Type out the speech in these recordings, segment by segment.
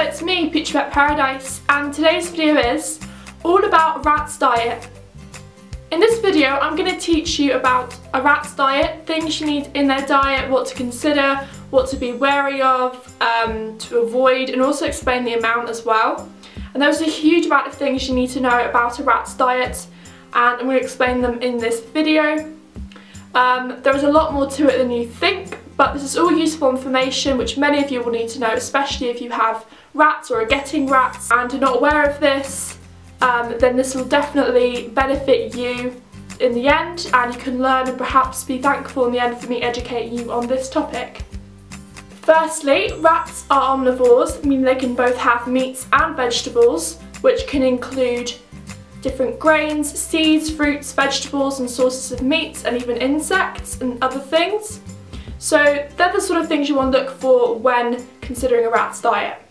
it's me, Picture Pet Paradise, and today's video is all about rat's diet. In this video I'm going to teach you about a rat's diet, things you need in their diet, what to consider, what to be wary of, to avoid, and also explain the amount as well. And there's a huge amount of things you need to know about a rat's diet, and I'm going to explain them in this video. There is a lot more to it than you think, but this is all useful information which many of you will need to know, especially if you have rats or are getting rats and are not aware of this. Then this will definitely benefit you in the end, and you can learn and perhaps be thankful in the end for me educating you on this topic. Firstly, rats are omnivores, meaning they can both have meats and vegetables, which can include different grains, seeds, fruits, vegetables and sources of meat, and even insects and other things. So they're the sort of things you want to look for when considering a rat's diet.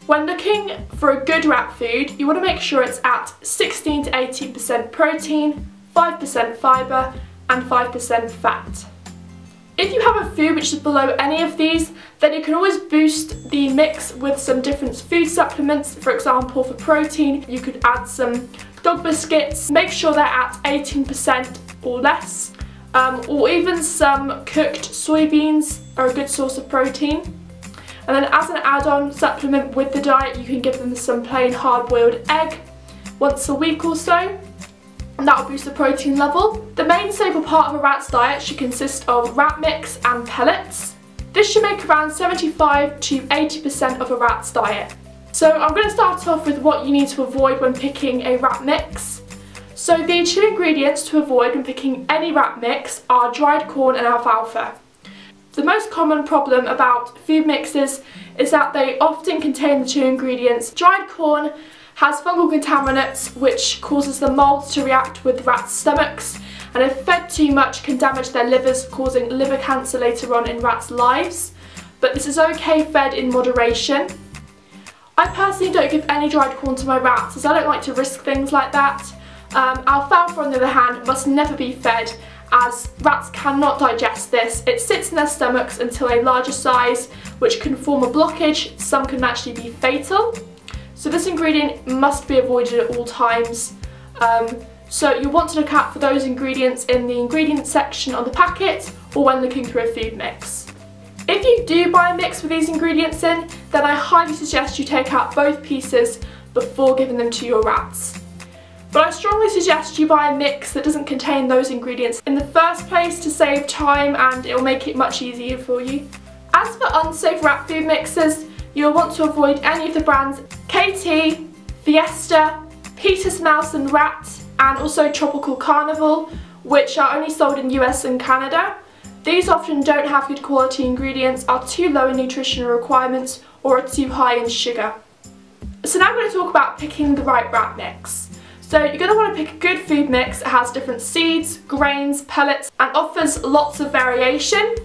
When looking for a good rat food, you want to make sure it's at 16 to 18% protein, 5% fibre and 5% fat. If you have a food which is below any of these, then you can always boost the mix with some different food supplements. For example, for protein, you could add some dog biscuits, make sure they're at 18% or less, or even some cooked soybeans are a good source of protein. And then as an add-on supplement with the diet, you can give them some plain hard-boiled egg once a week or so, and that will boost the protein level. The main staple part of a rat's diet should consist of rat mix and pellets. This should make around 75 to 80% of a rat's diet. So I'm going to start off with what you need to avoid when picking a rat mix. So the two ingredients to avoid when picking any rat mix are dried corn and alfalfa. The most common problem about food mixes is that they often contain the two ingredients. Dried corn has fungal contaminants which causes the mould to react with rats' stomachs, and if fed too much can damage their livers, causing liver cancer later on in rats' lives. But this is okay fed in moderation. I personally don't give any dried corn to my rats as I don't like to risk things like that. Alfalfa on the other hand must never be fed, as rats cannot digest this. It sits in their stomachs until a larger size, which can form a blockage. Some can actually be fatal. So this ingredient must be avoided at all times. So you want to look out for those ingredients in the ingredients section on the packet or when looking through a food mix. If you do buy a mix with these ingredients in, then I highly suggest you take out both pieces before giving them to your rats. But I strongly suggest you buy a mix that doesn't contain those ingredients in the first place to save time, and it will make it much easier for you. As for unsafe rat food mixes, you'll want to avoid any of the brands KT, Fiesta, Peter's Mouse and Rat, and also Tropical Carnival, which are only sold in US and Canada. These often don't have good quality ingredients, are too low in nutritional requirements, or are too high in sugar. So now I'm going to talk about picking the right rat mix. So you're going to want to pick a good food mix that has different seeds, grains, pellets, and offers lots of variation.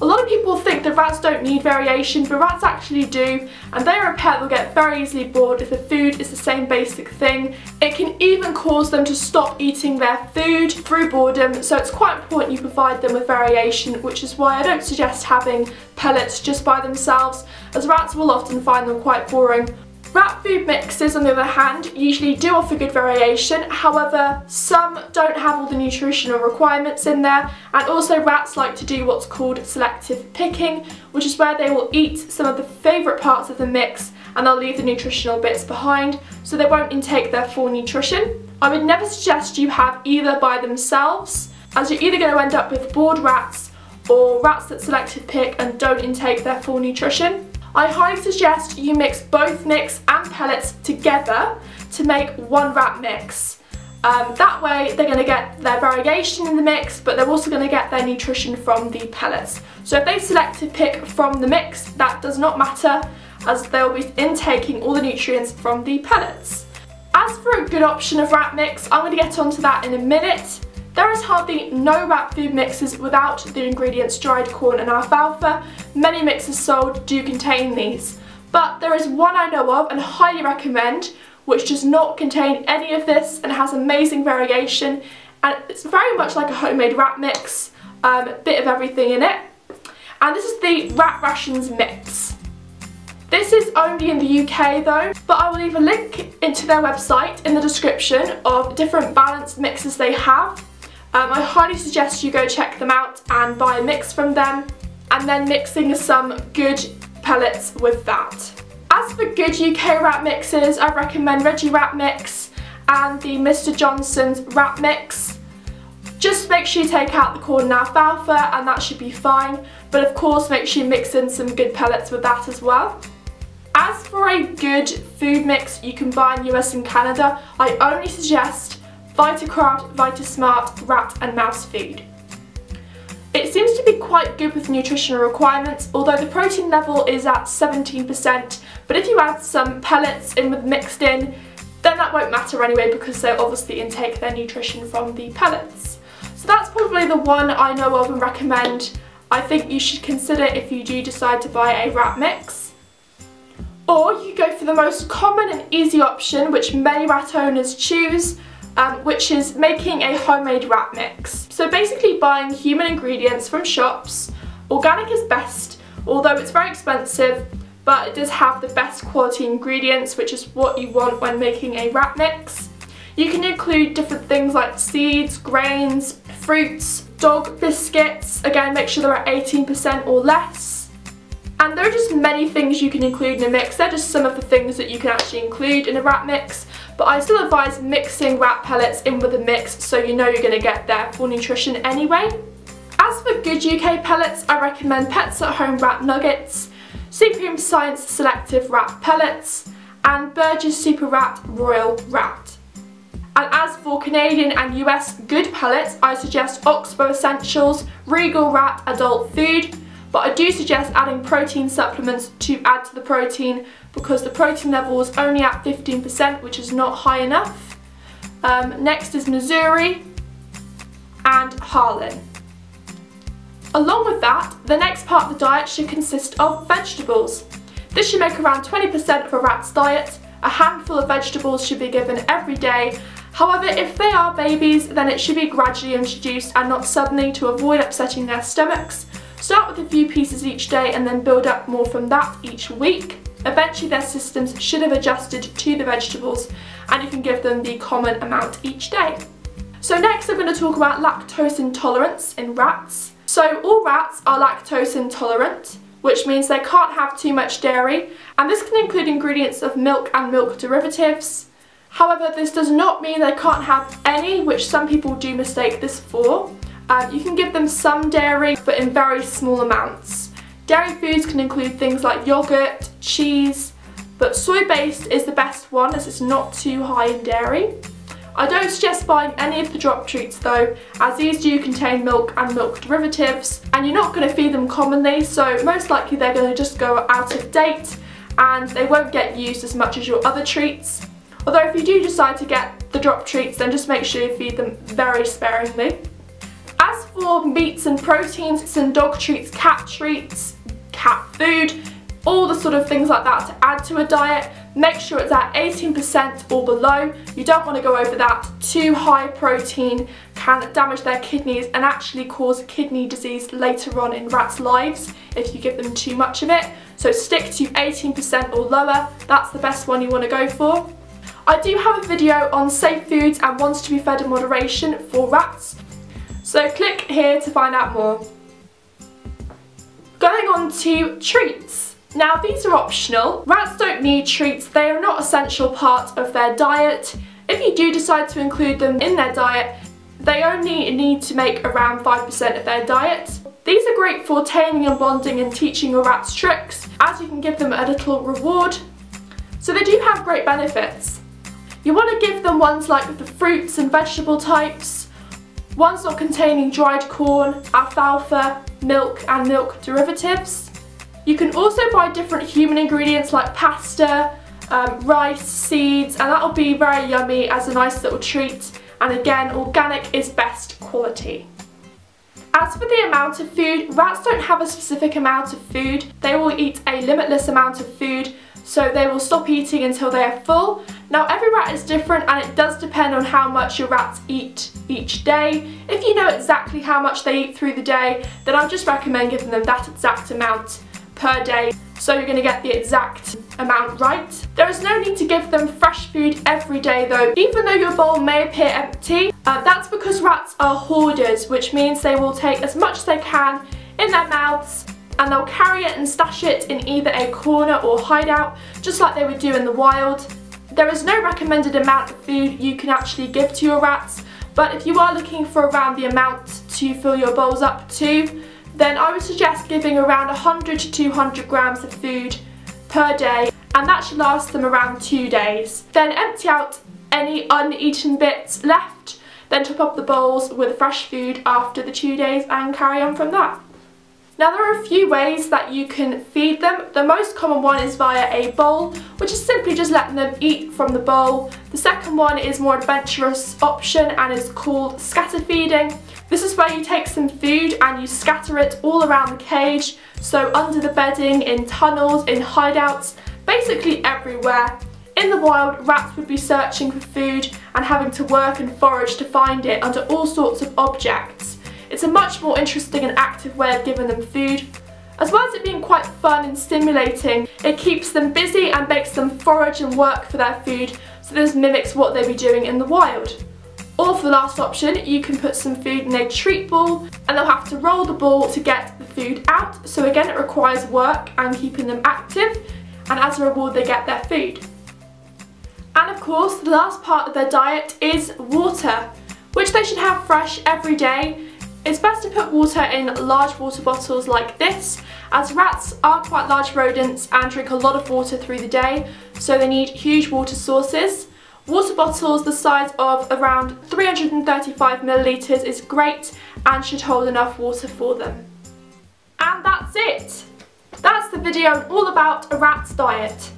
A lot of people think that rats don't need variation, but rats actually do, and they are a pet that will get very easily bored if the food is the same basic thing. It can even cause them to stop eating their food through boredom, so it's quite important you provide them with variation, which is why I don't suggest having pellets just by themselves, as rats will often find them quite boring. Rat food mixes, on the other hand, usually do offer good variation. However, some don't have all the nutritional requirements in there, and also rats like to do what's called selective picking, which is where they will eat some of the favourite parts of the mix and they'll leave the nutritional bits behind, so they won't intake their full nutrition. I would never suggest you have either by themselves, as you're either going to end up with bored rats or rats that selective pick and don't intake their full nutrition. I highly suggest you mix both mix and pellets together to make one rat mix. That way they're going to get their variation in the mix, but they're also going to get their nutrition from the pellets. So if they selective pick from the mix, that does not matter, as they'll be intaking all the nutrients from the pellets. As for a good option of rat mix, I'm going to get onto that in a minute. There is hardly no rat food mixes without the ingredients dried corn and alfalfa. Many mixes sold do contain these, but there is one I know of and highly recommend which does not contain any of this and has amazing variation, and it's very much like a homemade rat mix, a bit of everything in it. And this is the ratRations mix. This is only in the UK though, but I will leave a link into their website in the description of different balanced mixes they have. I highly suggest you go check them out and buy a mix from them, and then mixing some good pellets with that. As for good UK wrap mixes, I recommend Reggie Wrap Mix and the Mr. Johnson's Wrap Mix. Just make sure you take out the corn and alfalfa and that should be fine, but of course make sure you mix in some good pellets with that as well. As for a good food mix you can buy in US and Canada, I only suggest Vitacraft, Vitasmart, Rat and Mouse Food. It seems to be quite good with nutritional requirements, although the protein level is at 17%, but if you add some pellets in with mixed in, then that won't matter anyway because they'll obviously intake their nutrition from the pellets. So that's probably the one I know of and recommend. I think you should consider if you do decide to buy a wrap mix. Or you go for the most common and easy option, which many rat owners choose, which is making a homemade wrap mix. So basically buying human ingredients from shops. Organic is best, although it's very expensive, but it does have the best quality ingredients, which is what you want when making a wrap mix. You can include different things like seeds, grains, fruits, dog biscuits. Again, make sure they're at 18% or less. And there are just many things you can include in a mix. They're just some of the things that you can actually include in a wrap mix. But I still advise mixing wrap pellets in with a mix so you know you're going to get their full nutrition anyway. As for good UK pellets, I recommend Pets at Home Wrap Nuggets, Supreme Science Selective Wrap Pellets, and Burgess Super Wrap Royal Wrapped. And as for Canadian and US good pellets, I suggest Oxbow Essentials, Regal Wrap Adult Food, but I do suggest adding protein supplements to add to the protein because the protein level is only at 15%, which is not high enough. Next is Missouri and Harlan. Along with that, the next part of the diet should consist of vegetables. This should make around 20% of a rat's diet. A handful of vegetables should be given every day. However, if they are babies, then it should be gradually introduced and not suddenly to avoid upsetting their stomachs. Start with a few pieces each day and then build up more from that each week. Eventually their systems should have adjusted to the vegetables and you can give them the common amount each day. So next I'm going to talk about lactose intolerance in rats. So all rats are lactose intolerant, which means they can't have too much dairy, and this can include ingredients of milk and milk derivatives. However, this does not mean they can't have any, which some people do mistake this for. You can give them some dairy, but in very small amounts. Dairy foods can include things like yogurt, cheese, but soy-based is the best one as it's not too high in dairy. I don't suggest buying any of the drop treats though, as these do contain milk and milk derivatives, and you're not going to feed them commonly, so most likely they're going to just go out of date and they won't get used as much as your other treats. Although if you do decide to get the drop treats, then just make sure you feed them very sparingly. As for meats and proteins, it's in dog treats, cat food, all the sort of things like that to add to a diet. Make sure it's at 18% or below. You don't want to go over that. Too high protein can damage their kidneys and actually cause kidney disease later on in rats' lives if you give them too much of it. So stick to 18% or lower. That's the best one you want to go for. I do have a video on safe foods and ones to be fed in moderation for rats. So click here to find out more. Going on to treats. Now these are optional. Rats don't need treats, they are not an essential part of their diet. If you do decide to include them in their diet, they only need to make around 5% of their diet. These are great for taming and bonding and teaching your rats tricks, as you can give them a little reward. So they do have great benefits. You want to give them ones like the fruits and vegetable types, ones not containing dried corn, alfalfa, milk and milk derivatives. You can also buy different human ingredients like pasta, rice, seeds, and that'll be very yummy as a nice little treat. And again, organic is best quality. As for the amount of food, rats don't have a specific amount of food. They will eat a limitless amount of food, so they will stop eating until they are full. Now every rat is different and it does depend on how much your rats eat each day. If you know exactly how much they eat through the day, then I just recommend giving them that exact amount per day so you're going to get the exact amount right. There is no need to give them fresh food every day though. Even though your bowl may appear empty, that's because rats are hoarders, which means they will take as much as they can in their mouths and they'll carry it and stash it in either a corner or hideout, just like they would do in the wild. There is no recommended amount of food you can actually give to your rats, but if you are looking for around the amount to fill your bowls up to, then I would suggest giving around 100 to 200 grams of food per day, and that should last them around 2 days. Then empty out any uneaten bits left, then top up the bowls with fresh food after the 2 days and carry on from that. Now there are a few ways that you can feed them. The most common one is via a bowl, which is simply just letting them eat from the bowl. The second one is more adventurous option and is called scatter feeding. This is where you take some food and you scatter it all around the cage, so under the bedding, in tunnels, in hideouts, basically everywhere. In the wild, rats would be searching for food and having to work and forage to find it under all sorts of objects. It's a much more interesting and active way of giving them food. As well as it being quite fun and stimulating, it keeps them busy and makes them forage and work for their food, so this mimics what they'd be doing in the wild. Or for the last option, you can put some food in a treat ball and they'll have to roll the ball to get the food out, so again it requires work and keeping them active, and as a reward they get their food. And of course, the last part of their diet is water, which they should have fresh every day. It's best to put water in large water bottles like this, as rats are quite large rodents and drink a lot of water through the day, so they need huge water sources. Water bottles the size of around 335 millilitres is great and should hold enough water for them. And that's it! That's the video all about a rat's diet.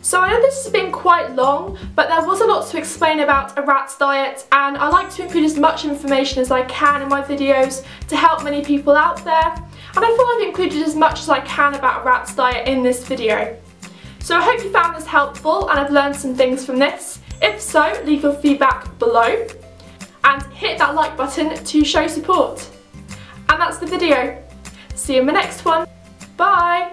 So I know this has been quite long, but there was a lot to explain about a rat's diet, and I like to include as much information as I can in my videos to help many people out there, and I feel I've included as much as I can about a rat's diet in this video. So I hope you found this helpful and have learned some things from this. If so, leave your feedback below and hit that like button to show support. And that's the video. See you in my next one. Bye!